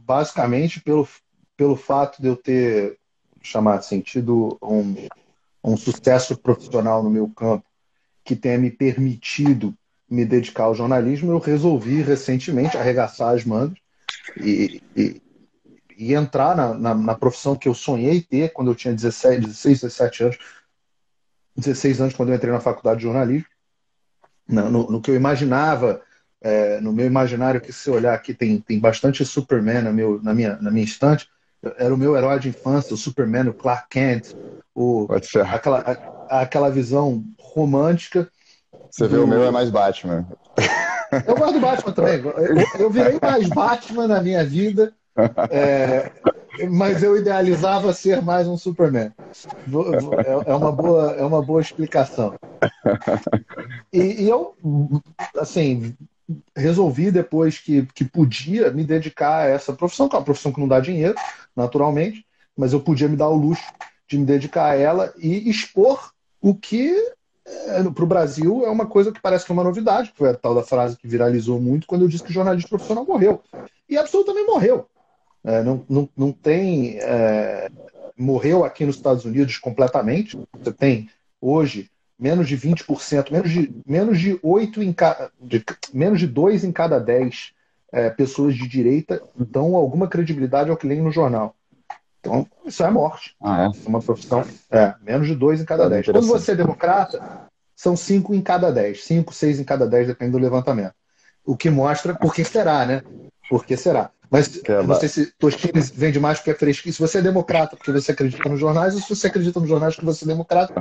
basicamente pelo fato de eu ter, chamar assim, tido um sucesso profissional no meu campo que tenha me permitido me dedicar ao jornalismo, eu resolvi recentemente arregaçar as mangas e, e entrar na profissão que eu sonhei ter quando eu tinha 16, 17 anos, 16 anos quando eu entrei na faculdade de jornalismo, no que eu imaginava, no meu imaginário, que se olhar aqui tem bastante Superman na minha estante, era o meu herói de infância, o Superman, o Clark Kent, Pode ser. aquela visão romântica Você vê, o meu é do... mais Batman. Eu gosto do Batman também. Eu virei mais Batman na minha vida, é, mas eu idealizava ser mais um Superman. É uma boa explicação. E eu, assim, resolvi depois que podia me dedicar a essa profissão, que é uma profissão que não dá dinheiro, naturalmente, mas eu podia me dar o luxo de me dedicar a ela e expor o que, para o Brasil, é uma coisa que parece que é uma novidade, que foi a tal da frase que viralizou muito quando eu disse que o jornalista profissional morreu. E absolutamente morreu. Não tem. Morreu aqui nos Estados Unidos completamente. Você tem hoje menos de 20%, menos de 8 menos de 2 em cada 10 pessoas de direita dão alguma credibilidade ao que leem no jornal. Então, isso é morte. Ah, Isso é uma profissão. Menos de 2 em cada é? 10. Quando Interessante. você é democrata, são 5 em cada 10. 5, 6 em cada 10, depende do levantamento. O que mostra por que será, né? Por que será? Mas Que é eu não sei se Tostines vende mais porque é fresquinho. Se você é democrata porque você acredita nos jornais, ou se você acredita nos jornais porque você é democrata,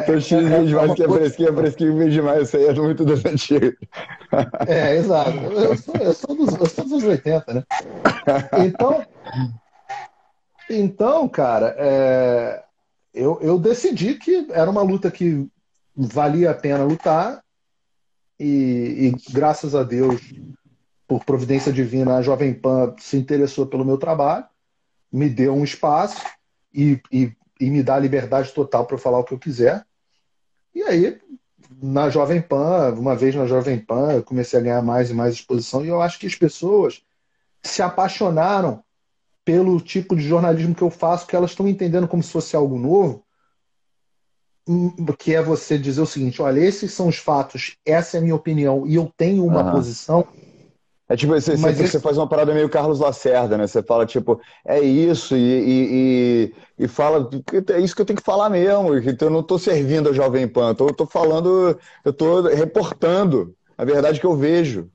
Tô X vende é mais uma que coisa. é fresquinho vende mais. Isso aí é muito das antigas. Exato. Eu sou dos 80, né? Então, cara, eu decidi que era uma luta que valia a pena lutar e graças a Deus, por providência divina, a Jovem Pan se interessou pelo meu trabalho, me deu um espaço e me dá a liberdade total para eu falar o que eu quiser. E aí, na Jovem Pan, uma vez na Jovem Pan, eu comecei a ganhar mais e mais exposição e eu acho que as pessoas se apaixonaram pelo tipo de jornalismo que eu faço, que elas estão entendendo como se fosse algo novo, que é você dizer o seguinte: olha, esses são os fatos, essa é a minha opinião e eu tenho uma Aham. posição, É tipo, mas você faz uma parada meio Carlos Lacerda, né? Você fala, tipo, é isso, e fala, é isso que eu tenho que falar mesmo, que eu não tô servindo a Jovem Pan, eu tô falando, eu tô reportando a verdade que eu vejo.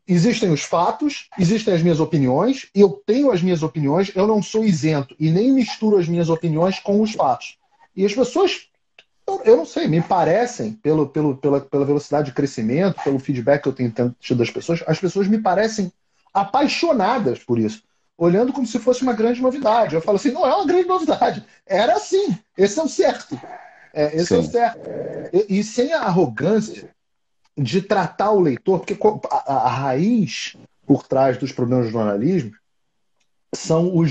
existem os fatos, existem as minhas opiniões, e eu tenho as minhas opiniões, eu não sou isento e nem misturo as minhas opiniões com os fatos. E as pessoas, eu não sei, me parecem, pela velocidade de crescimento, pelo feedback que eu tenho tido das pessoas, as pessoas me parecem apaixonadas por isso, olhando como se fosse uma grande novidade. Eu falo assim: não é uma grande novidade, era assim, esse é o certo. Esse é o Sim. certo. E sem a arrogância de tratar o leitor, porque a raiz por trás dos problemas do jornalismo são os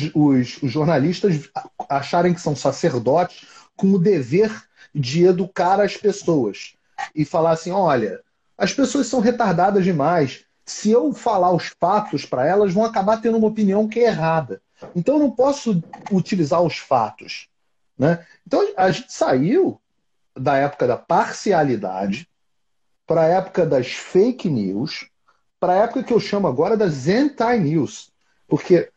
jornalistas acharem que são sacerdotes com o dever de educar as pessoas e falar assim: olha, as pessoas são retardadas demais. Se eu falar os fatos para elas, vão acabar tendo uma opinião que é errada. Então eu não posso utilizar os fatos, né? Então a gente saiu da época da parcialidade para a época das fake news, para a época que eu chamo agora das anti-news. Porque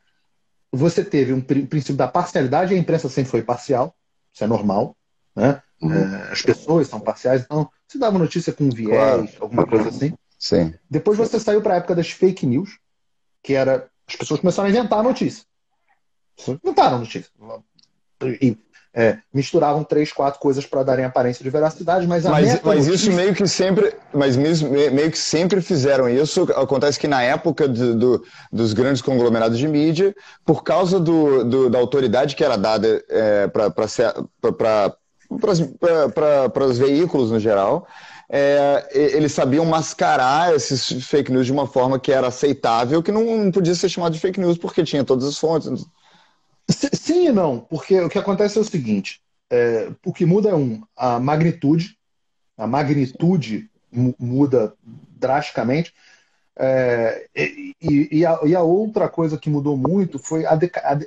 você teve um princípio da parcialidade, a imprensa sempre foi parcial, isso é normal, né? Uhum. As pessoas são parciais, então se dava notícia com Claro. viés, alguma coisa assim. Sim. Depois você saiu para a época das fake news, que era as pessoas começaram a inventar a notícia. Inventaram a notícia. E, misturavam três, quatro coisas para darem aparência de veracidade, mas a Mas isso meta-notícia. meio que sempre, meio que sempre fizeram isso. Acontece que na época dos grandes conglomerados de mídia, por causa da autoridade que era dada para os veículos no geral, eles sabiam mascarar esses fake news de uma forma que era aceitável, que não podia ser chamado de fake news porque tinha todas as fontes. Sim e não, porque o que acontece é o seguinte: o que muda é a magnitude muda drasticamente. E a outra coisa que mudou muito foi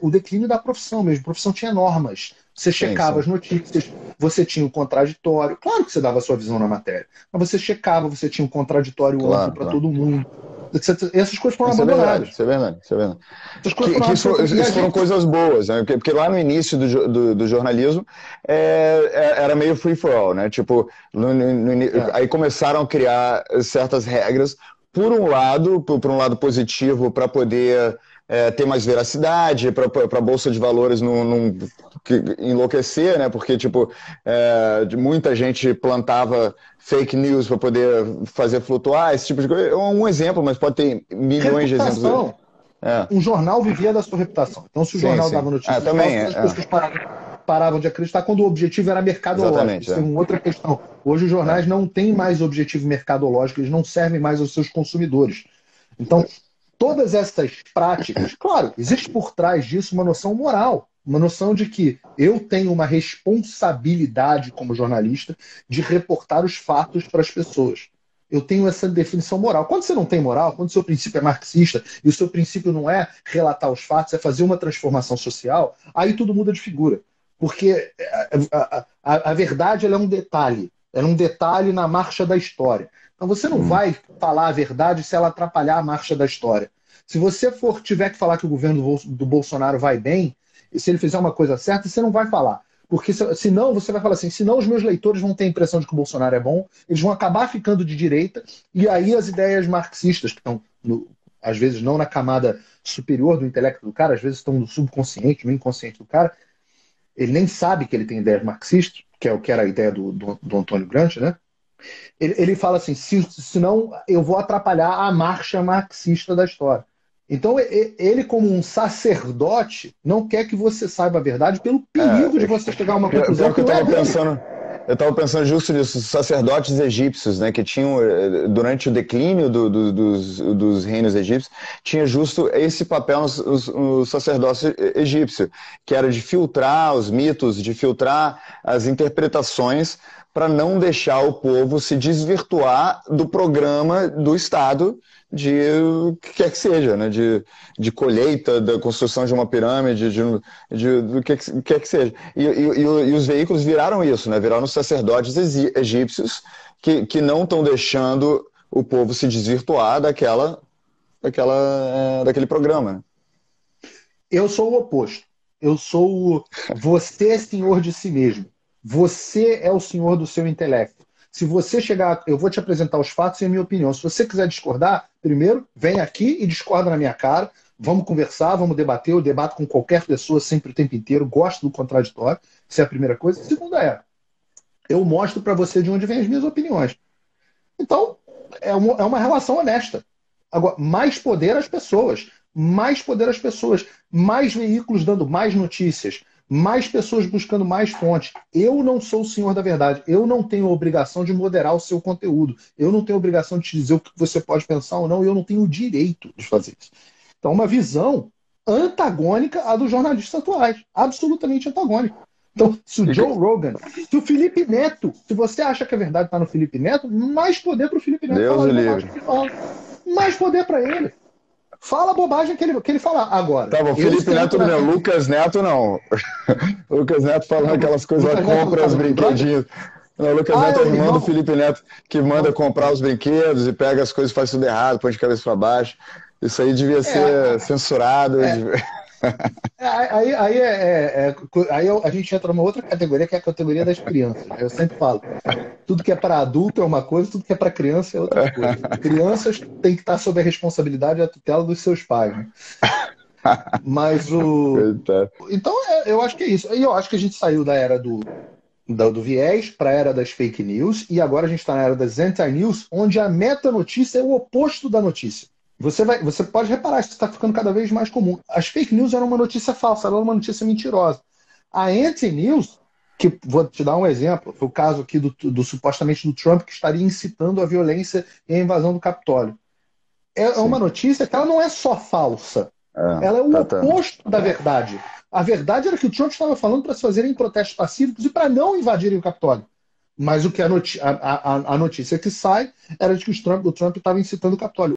o declínio da profissão mesmo. A profissão tinha normas. Você checava as notícias, você tinha o contraditório. Claro que você dava a sua visão na matéria, mas você checava, você tinha um contraditório amplo para todo mundo. Essas coisas foram abandonadas. Isso é verdade. Essas coisas isso foram coisas boas, né? Porque lá no início do jornalismo era meio free for all, né? Tipo, aí começaram a criar certas regras, por um lado positivo, para poder ter mais veracidade, para a Bolsa de Valores não enlouquecer, né? Porque, tipo, muita gente plantava fake news para poder fazer flutuar, esse tipo de coisa. É um exemplo, mas pode ter milhões de exemplos. Um jornal vivia da sua reputação. Então, se o jornal dava notícias falsas, as pessoas paravam de acreditar quando o objetivo era mercadológico. Isso é uma outra questão. Hoje os jornais não têm mais objetivo mercadológico, eles não servem mais aos seus consumidores. Então, todas essas práticas, claro, existe por trás disso uma noção moral, uma noção de que eu tenho uma responsabilidade como jornalista de reportar os fatos para as pessoas. Eu tenho essa definição moral. Quando você não tem moral, quando o seu princípio é marxista e o seu princípio não é relatar os fatos, é fazer uma transformação social, aí tudo muda de figura. Porque a verdade ela é um detalhe na marcha da história. Então você não vai falar a verdade se ela atrapalhar a marcha da história. Se você tiver que falar que o governo do Bolsonaro vai bem, e se ele fizer uma coisa certa, você não vai falar. Porque senão você vai falar assim, senão os meus leitores vão ter a impressão de que o Bolsonaro é bom, eles vão acabar ficando de direita, e aí as ideias marxistas, que estão, às vezes, não na camada superior do intelecto do cara, às vezes estão no subconsciente, no inconsciente do cara, ele nem sabe que ele tem ideias marxistas, que é o que era a ideia do Antônio Gramsci, né? Ele fala assim, senão eu vou atrapalhar a marcha marxista da história. Então, ele, como um sacerdote, não quer que você saiba a verdade pelo perigo de você chegar a uma conclusão que não é dele. Eu estava pensando justo nisso, os sacerdotes egípcios, né, que tinham, durante o declínio dos reinos egípcios, tinha justo esse papel no sacerdócio egípcio, que era de filtrar os mitos, de filtrar as interpretações, para não deixar o povo se desvirtuar do programa do Estado, de o que quer que seja, né? De colheita, da construção de uma pirâmide, do que quer que seja. E os veículos viraram isso, né? Viraram os sacerdotes egípcios que não estão deixando o povo se desvirtuar daquele programa. Né? Eu sou o oposto. Eu sou você é senhor de si mesmo. Você é o senhor do seu intelecto. Se você chegar, eu vou te apresentar os fatos e a minha opinião. Se você quiser discordar, primeiro, vem aqui e discorda na minha cara. Vamos conversar, vamos debater. Eu debato com qualquer pessoa sempre o tempo inteiro. Gosto do contraditório. Isso é a primeira coisa. A segunda eu mostro para você de onde vêm as minhas opiniões. Então, é uma relação honesta. Agora, mais poder às pessoas. Mais poder às pessoas. Mais veículos dando mais notícias. Mais pessoas buscando mais fontes. Eu não sou o senhor da verdade. Eu não tenho a obrigação de moderar o seu conteúdo. Eu não tenho a obrigação de te dizer o que você pode pensar ou não. Eu não tenho o direito de fazer isso. Então, uma visão antagônica à dos jornalistas atuais. Absolutamente antagônica. Então, se o Joe Rogan, se o Felipe Neto, se você acha que a verdade está no Felipe Neto, mais poder para o Felipe Neto. Deus o livre. Mais poder para ele. Fala a bobagem que ele falar agora. Tá bom, Felipe Neto não, Lucas Neto não. Lucas Neto falando aquelas coisas, compra os brinquedinhos. Não, o Lucas Neto é o irmão do Felipe Neto que manda comprar os brinquedos e pega as coisas e faz tudo errado, põe de cabeça para baixo. Isso aí devia ser censurado. Aí a gente entra numa outra categoria, que é a categoria das crianças. Eu sempre falo, tudo que é para adulto é uma coisa, tudo que é para criança é outra coisa. Crianças têm que estar sob a responsabilidade e a tutela dos seus pais. Né? Mas Então, eu acho que é isso. E eu acho que a gente saiu da era do viés para a era das fake news, e agora a gente está na era das anti-news, onde a meta-notícia é o oposto da notícia. Você pode reparar, isso está ficando cada vez mais comum. As fake news eram uma notícia falsa, eram uma notícia mentirosa. A anti-news, que vou te dar um exemplo, foi o caso aqui supostamente do Trump, que estaria incitando a violência e a invasão do Capitólio. É uma notícia que ela não é só falsa, ela é o oposto da verdade. A verdade era que o Trump estava falando para se fazerem protestos pacíficos e para não invadirem o Capitólio. Mas o que a notícia que sai era de que o Trump estava incitando o Capitólio.